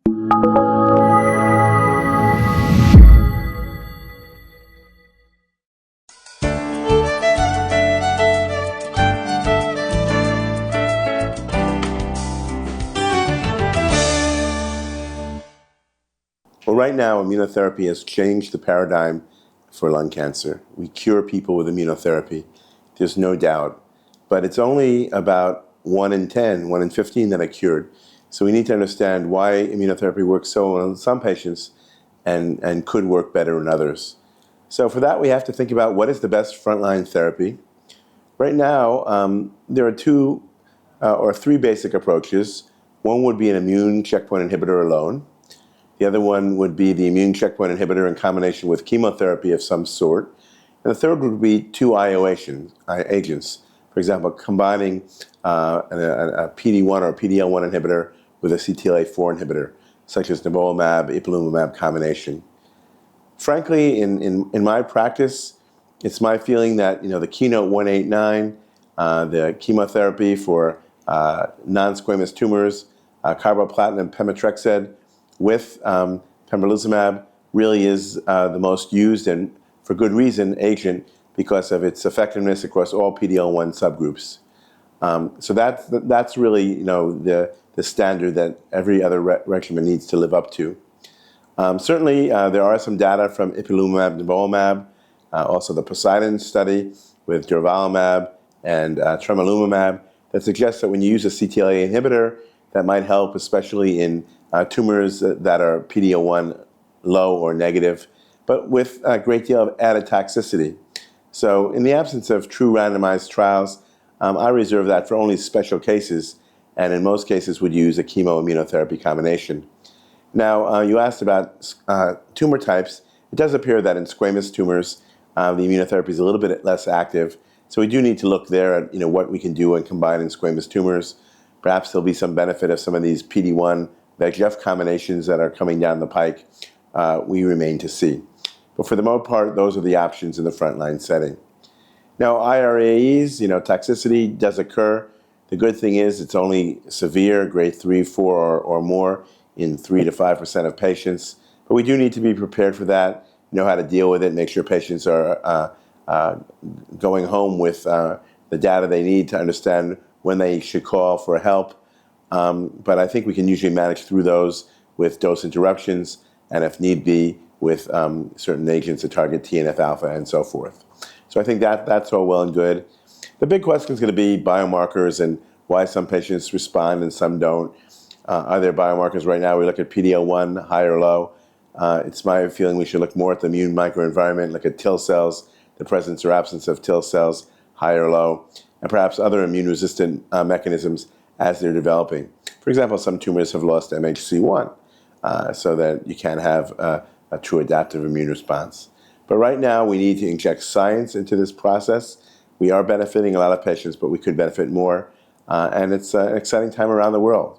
Well, right now, immunotherapy has changed the paradigm for lung cancer. We cure people with immunotherapy. There's no doubt. But it's only about 1 in 10, 1 in 15 that are cured. So we need to understand why immunotherapy works so well in some patients and could work better in others. So for that, we have to think about what is the best frontline therapy. Right now, there are 2 or 3 basic approaches. One would be an immune checkpoint inhibitor alone. The other one would be the immune checkpoint inhibitor in combination with chemotherapy of some sort. And the third would be 2 IO agents. For example, combining a PD-1 or PD-L1 inhibitor with a CTLA-4 inhibitor, such as nivolumab, ipilimumab combination. Frankly, in my practice, it's my feeling that the Keynote 189, the chemotherapy for non-squamous tumors, carboplatin pemetrexed with pembrolizumab really is the most used, and for good reason, agent because of its effectiveness across all PD-L1 subgroups. So that's really the standard that every other regimen needs to live up to. Certainly, there are some data from ipilimumab, nivolumab, also the Poseidon study with durvalumab and tremelimumab that suggests that when you use a CTLA inhibitor, that might help, especially in tumors that are PD-L1 low or negative, but with a great deal of added toxicity. So in the absence of true randomized trials, I reserve that for only special cases, and in most cases would use a chemoimmunotherapy combination. Now, you asked about tumor types. It does appear that in squamous tumors, the immunotherapy is a little bit less active. So we do need to look there at what we can do and combine in squamous tumors. Perhaps there'll be some benefit of some of these PD-1 VEGF combinations that are coming down the pike. We remain to see. But for the most part, those are the options in the frontline setting. Now, irAEs, toxicity does occur. The good thing is it's only severe, grade 3, 4, or more in 3 to 5% of patients. But we do need to be prepared for that, know how to deal with it, make sure patients are going home with the data they need to understand when they should call for help. But I think we can usually manage through those with dose interruptions and, if need be, with certain agents that target TNF-alpha and so forth. So I think that's all well and good. The big question is going to be biomarkers and why some patients respond and some don't. Are there biomarkers right now? We look at PD-L1, high or low. It's my feeling we should look more at the immune microenvironment, look at TIL cells, the presence or absence of TIL cells, high or low, and perhaps other immune-resistant mechanisms as they're developing. For example, some tumors have lost MHC1, so that you can have a true adaptive immune response. But right now, we need to inject science into this process. We are benefiting a lot of patients, but we could benefit more, and it's an exciting time around the world.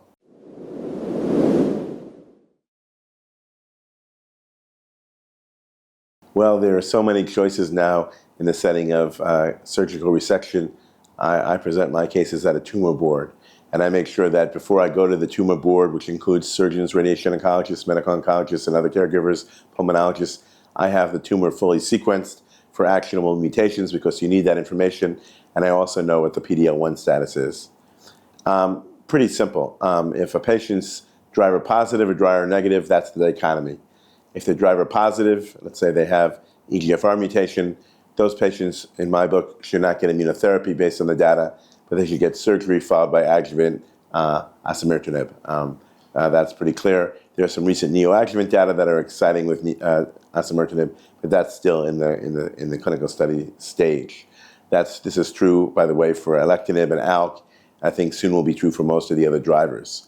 Well, there are so many choices now in the setting of surgical resection. I present my cases at a tumor board, and I make sure that before I go to the tumor board, which includes surgeons, radiation oncologists, medical oncologists, and other caregivers, pulmonologists, I have the tumor fully sequenced for actionable mutations because you need that information, and I also know what the PD-L1 status is. Pretty simple. If a patient's driver positive or driver negative, that's the dichotomy. If they're driver positive, let's say they have EGFR mutation, those patients, in my book, should not get immunotherapy based on the data, but they should get surgery followed by adjuvant osimertinib. That's pretty clear. There are some recent neoadjuvant data that are exciting with osimertinib, but that's still in the clinical study stage. This is true, by the way, for alectinib and ALK. I think soon will be true for most of the other drivers.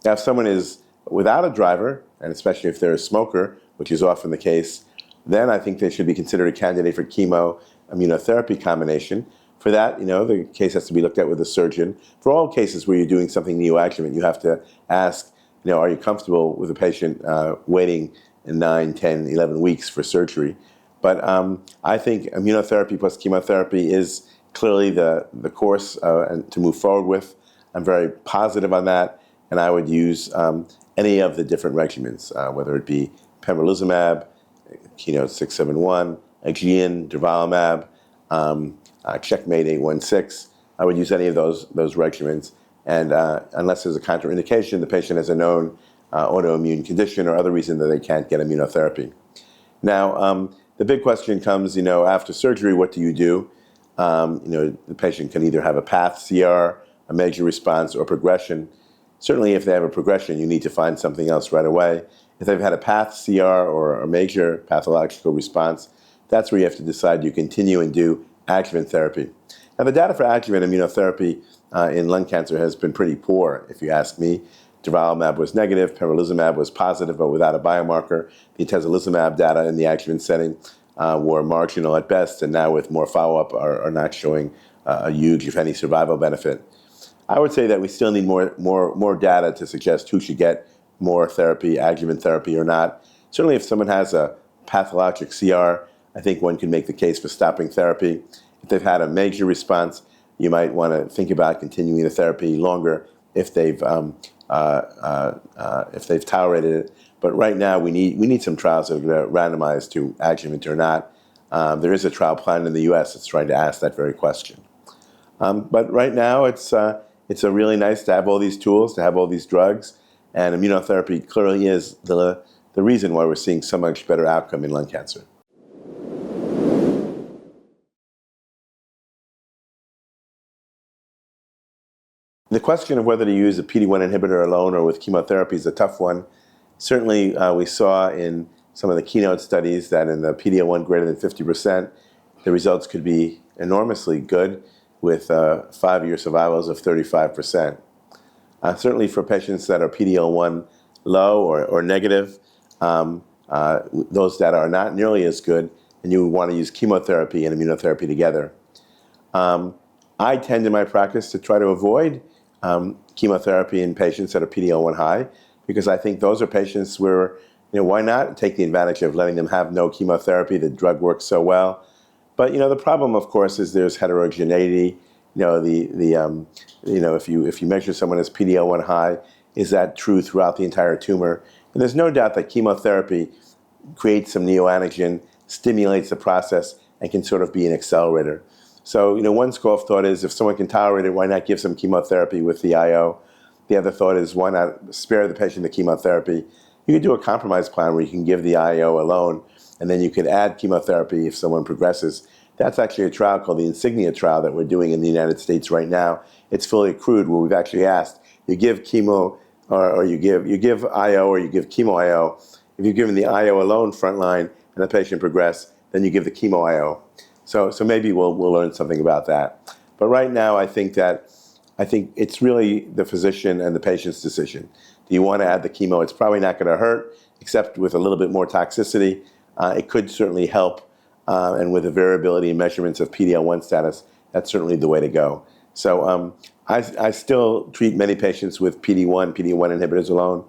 Now, if someone is without a driver, and especially if they're a smoker, which is often the case, then I think they should be considered a candidate for chemo immunotherapy combination. For that, the case has to be looked at with a surgeon. For all cases where you're doing something neoadjuvant, you have to ask, are you comfortable with a patient waiting 9, 10, 11 weeks for surgery? But I think immunotherapy plus chemotherapy is clearly the course to move forward with. I'm very positive on that. And and I would use any of the different regimens, whether it be pembrolizumab, Keynote 671, Aegean, durvalumab, Checkmate 816. I would use any of those regimens, and unless there's a contraindication, the patient has a known autoimmune condition or other reason that they can't get immunotherapy. Now, the big question comes, after surgery, what do you do? The patient can either have a path CR, a major response, or progression. Certainly, if they have a progression, you need to find something else right away. If they've had a path CR or a major pathological response, that's where you have to decide you continue and do adjuvant therapy. Now, the data for adjuvant immunotherapy in lung cancer has been pretty poor, if you ask me. Durvalumab was negative, pembrolizumab was positive, but without a biomarker. The atezolizumab data in the adjuvant setting were marginal at best, and now with more follow-up are not showing a huge, if any, survival benefit. I would say that we still need more data to suggest who should get more therapy, adjuvant therapy or not. Certainly if someone has a pathologic CR, I think one can make the case for stopping therapy. If they've had a major response, you might want to think about continuing the therapy longer if they've tolerated it. But right now we need some trials that are going to randomize to adjuvant or not. There is a trial planned in the U.S. that's trying to ask that very question. But right now it's a really nice to have all these tools, to have all these drugs, and immunotherapy clearly is the reason why we're seeing so much better outcome in lung cancer. The question of whether to use a PD-1 inhibitor alone or with chemotherapy is a tough one. Certainly, we saw in some of the Keynote studies that in the PD-L1 greater than 50%, the results could be enormously good with 5-year survivals of 35%. Certainly for patients that are PD-L1 low or negative, those data are not nearly as good, and you would want to use chemotherapy and immunotherapy together. I tend in my practice to try to avoid chemotherapy in patients that are PD-L1 high, because I think those are patients where, why not take the advantage of letting them have no chemotherapy? The drug works so well. But, the problem, of course, is there's heterogeneity. If you measure someone as PD-L1 high, is that true throughout the entire tumor? And there's no doubt that chemotherapy creates some neoantigen, stimulates the process, and can sort of be an accelerator. So, one school of thought is if someone can tolerate it, why not give some chemotherapy with the IO? The other thought is why not spare the patient the chemotherapy? You could do a compromise plan where you can give the IO alone, and then you could add chemotherapy if someone progresses. That's actually a trial called the Insignia trial that we're doing in the United States right now. It's fully accrued, where we've actually asked, you give chemo, or you give IO, or you give chemo IO. If you've given the IO alone frontline and the patient progress, then you give the chemo IO. So maybe we'll learn something about that. But right now, I think it's really the physician and the patient's decision. Do you want to add the chemo? It's probably not going to hurt, except with a little bit more toxicity. It could certainly help, and with the variability in measurements of PD-L1 status, that's certainly the way to go. So I still treat many patients with PD-1 inhibitors alone,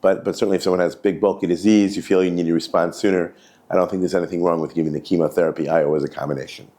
but certainly if someone has big bulky disease, you feel you need to respond sooner, I don't think there's anything wrong with giving the chemotherapy IO as a combination.